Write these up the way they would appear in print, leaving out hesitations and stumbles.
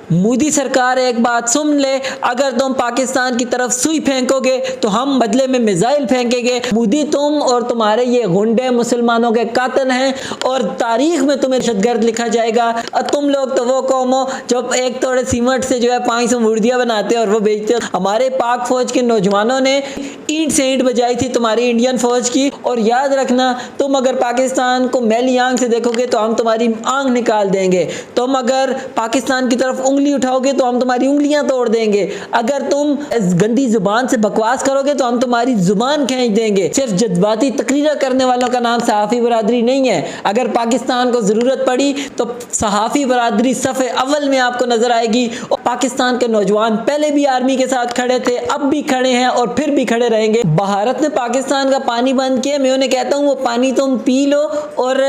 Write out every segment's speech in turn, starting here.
मोदी सरकार एक बात सुन ले, अगर तुम पाकिस्तान की तरफ सुई फेंकोगे तो हम बदले में मिसाइल फेंकेंगे। मोदी तुम और तुम्हारे ये गुंडे मुसलमानों के कातिल हैं और तारीख में तुम्हें दहशतगर्द लिखा जाएगा। और तुम लोग तो वो कौम हो जो एक तोड़े सीमेंट से जो है 500 मुर्दियाँ बनाते हो और वो बेचते हो। हमारे पाक फौज के नौजवानों ने ईंट से ईंट बजाई थी तुम्हारी इंडियन फौज की। और याद रखना, तुम अगर पाकिस्तान को मैली आंख से देखोगे तो हम तुम्हारी आंख निकाल देंगे। तुम अगर पाकिस्तान की तरफ उंगली उठाओगे तो हम तुम्हारी उंगलियां तोड़ देंगे। अगर तुम गंदी जुबान से बकवास करोगे तो हम तुम्हारी जुबान खींच देंगे। सिर्फ जज्बाती तकरीर करने वालों का नाम सहाफ़ी बरादरी नहीं है। अगर पाकिस्तान को ज़रूरत पड़ी तो सहाफ़ी बरादरी सफ़े अव्वल में आपको नज़र आएगी। और पाकिस्तान के नौजवान पहले भी आर्मी के साथ खड़े थे, अब भी खड़े हैं और फिर भी खड़े रहेंगे। भारत ने पाकिस्तान का पानी बंद किया, मैं उन्हें कहता हूँ वो पानी तुम पी लो और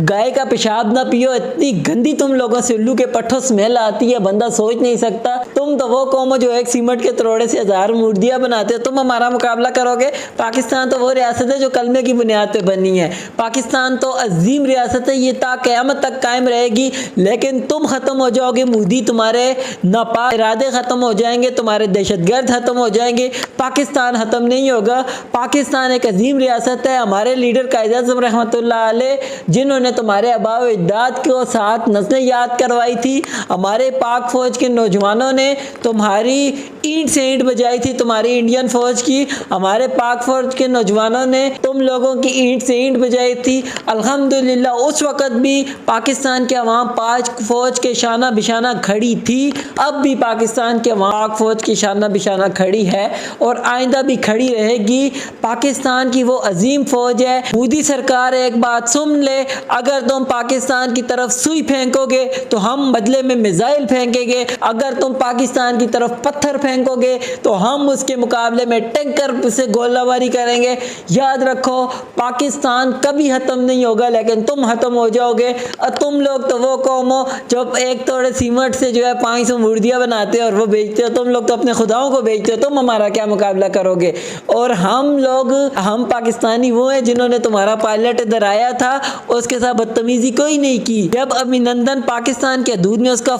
गाय का पेशाब ना पियो। इतनी गंदी तुम लोगों से उल्लू के पट्ठों स्मेल आती है, बंदा सोच नहीं सकता। तुम तो वो कौम हो जो एक सीमेंट के तरोड़े से 1000 मूर्तियां बनाते हो। तुम हमारा मुकाबला करोगे? पाकिस्तान तो वो रियासत है जो कलमे की बुनियाद पे बनी है। पाकिस्तान तो अजीम रियासत है, ये ता क़यामत तक कायम रहेगी। लेकिन तुम ख़त्म हो जाओगे, मोदी तुम्हारे नापाक इरादे ख़त्म हो जाएंगे, तुम्हारे दहशतगर्द ख़त्म हो जाएंगे। पाकिस्तान ख़त्म नहीं होगा। पाकिस्तान एक अजीम रियासत है। हमारे लीडर कायद आज़म रहमतुल्लाह अलैह, जिन्होंने तुम्हारे आबाओ अजदाद को साथ नस्लें याद करवाई थी, हमारे पाक फ़ौज के नौजवानों ने तुम्हारी ईंट से ईंट बजाई थी, तुम्हारी इंडियन फ़ौज की। हमारे पाक फ़ौज के नौजवानों ने तुम लोगों की ईंट से ईंट बजाई थी। अल्हम्दुलिल्लाह उस वक़्त भी पाकिस्तान के अवाम पाक फ़ौज के शाना बिशाना खड़ी थी। अब भी पाकिस्तान के पाक फ़ौज की शाना बिशाना खड़ी है और आइंदा भी खड़ी रहेगी। पाकिस्तान की वो अजीम फ़ौज है। मोदी सरकार एक बात सुन ले, अगर तुम पाकिस्तान की तरफ सुई फेंकोगे तो हम बदले में मिसाइल फेंकेंगे। अगर तुम पाकिस्तान की तरफ पत्थर फेंकोगे तो हम उसके मुकाबले में टैंकर से गोलाबारी करेंगे। याद रखो, पाकिस्तान कभी ख़त्म नहीं होगा, लेकिन तुम ख़त्म हो जाओगे। और तुम लोग तो वो कौम हो जो एक तोड़े सीमेंट से जो है 500 मुर्दियाँ बनाते हो और वो बेचते हो। तुम लोग तो अपने खुदाओं को बेचते हो, तुम हमारा क्या मुकाबला करोगे? और हम पाकिस्तानी वो हैं जिन्होंने तुम्हारा पायलट इधर आया था, उसके साथ बदतमीजी कोई नहीं की। जब अभिनंदन पाकिस्तान के हदूद में उसका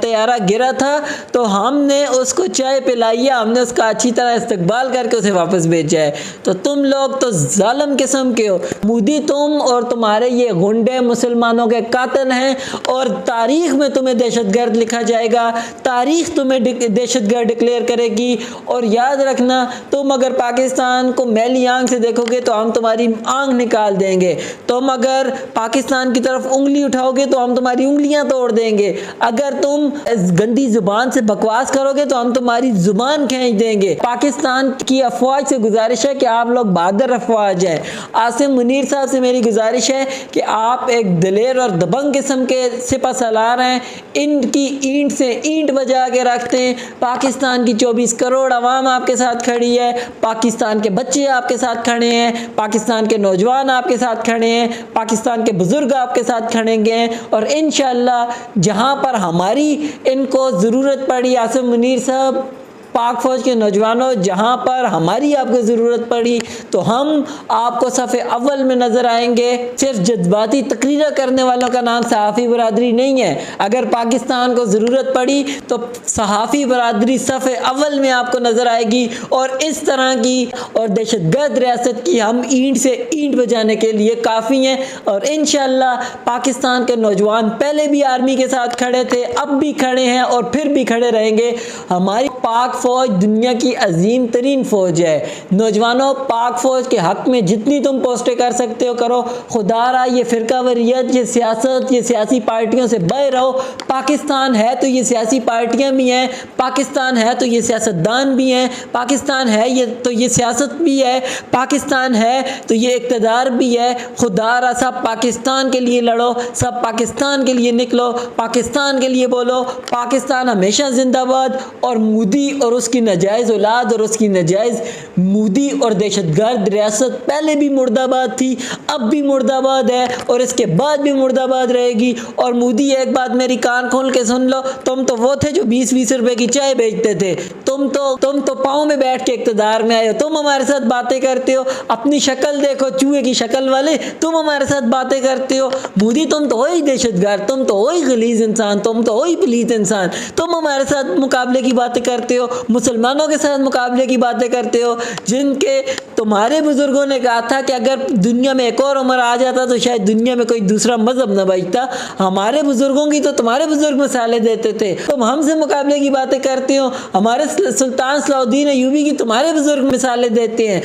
तैयारा गिरा था तो हमने उसको चाय पिलाई, हमने उसका अच्छी तरह इस्तकबाल करके उसे वापस भेजा है। तो तुम लोग तो जालिम किस्म के हो। मोदी तुम और तुम्हारे ये गुंडे मुसलमानों के कातिल हैं और तारीख में तुम्हें दहशतगर्द लिखा जाएगा। तारीख तुम्हें दहशतगर्द डिक्लेयर करेगी। और याद रखना, तुम अगर पाकिस्तान को मैली आंख से देखोगे तो हम तुम्हारी आंख निकाल देंगे। तुम अगर पाकिस्तान की तरफ उंगली उठाओगे तो हम तुम्हारी उंगलियां तोड़ देंगे। अगर तुम गंदी जुबान से बकवास करोगे तो हम तुम्हारी जुबान खींच देंगे। पाकिस्तान की अफवाज से गुजारिश है कि आप लोग बहादुर अफवाज हैं। आसिम मुनीर साहब से मेरी गुजारिश है कि आप एक दलेर और दबंग किस्म के सिपह सालार हैं। इनकी ईंट से ईंट बजा के रखते हैं। पाकिस्तान की 24 करोड़ आवाम आपके साथ खड़ी है। पाकिस्तान के बच्चे आपके साथ खड़े हैं। पाकिस्तान के नौजवान आपके साथ खड़े हैं। पाकिस्तान के बुजुर्ग आपके साथ खड़े हैं। और इंशाअल्लाह जहां पर हमारी इनको ज़रूरत पड़ी, आसिम मुनीर साहब, पाक फ़ौज के नौजवानों, जहाँ पर हमारी आपको ज़रूरत पड़ी तो हम आपको सफ़े अव्वल में नज़र आएंगे। सिर्फ जज्बाती तकरीर करने वालों का नाम सहाफ़ी बरादरी नहीं है। अगर पाकिस्तान को ज़रूरत पड़ी तो सहाफ़ी बरादरी सफ़े अव्वल में आपको नज़र आएगी। और इस तरह की और दहशतगर्द रियासत की हम ईंट से ईंट बजाने के लिए काफ़ी हैं। और इंशाअल्लाह पाकिस्तान के नौजवान पहले भी आर्मी के साथ खड़े थे, अब भी खड़े हैं और फिर भी खड़े रहेंगे। हमारी पाक फ़ौज दुनिया की अजीम तरीन फ़ौज है। नौजवानों, पाक फ़ौज के हक़ में जितनी तुम पोस्टें कर सकते हो करो। खुदारा ये फ़िरकावारियत, ये सियासत, ये सियासी पार्टियों से बहे रहो। पाकिस्तान है तो ये सियासी पार्टियाँ भी हैं, पाकिस्तान है तो ये सियासतदान भी हैं, पाकिस्तान है ये तो ये सियासत भी है, पाकिस्तान है तो ये इक़्तिदार भी है। खुदारा सब पाकिस्तान के लिए लड़ो, सब पाकिस्तान के लिए निकलो, पाकिस्तान के लिए बोलो। पाकिस्तान हमेशा जिंदाबाद। और मोदी مودی اور اس کی ناجائز اولاد اور اس کی ناجائز مودی اور دہشت گرد ریاست پہلے بھی مرد آباد تھی، اب بھی مرد آباد ہے اور اس کے بعد بھی مرد آباد رہے گی۔ اور مودی ایک بات میری کان کھول کے سن لو، تم تو وہ تھے جو 20-20 روپے کی چائے بیچتے تھے، تم تو پاؤں میں بیٹھ کے اقتدار میں آئے ہو، تم ہمارے ساتھ باتیں کرتے ہو، اپنی شکل دیکھو چوہے کی شکل والے، تم ہمارے ساتھ باتیں کرتے ہو۔ مودی تم تو ہوئی دہشت گرد، تم تو ہوئی غلیظ انسان، تم تو ہوئی پلیت انسان، تم ہمارے ساتھ مقابلے کی باتیں کرتے ہو، مسلمانوں کے ساتھ مقابلے کی باتیں کرتے ہو، جن کے تمہارے بزرگوں نے کہا تھا کہ اگر دنیا میں ایک اور عمر آ جاتا تو شاید دنیا میں کوئی دوسرا مذہب نہ بچتا۔ ہمارے بزرگوں کی تو تمہارے بزرگ مثالیں دیتے تھے، تم ہم سے مقابلے کی باتیں کرتے ہو، ہمارے سلطان صلاح الدین ایوبی کی تمہارے بزرگ مثالیں دیتے ہیں۔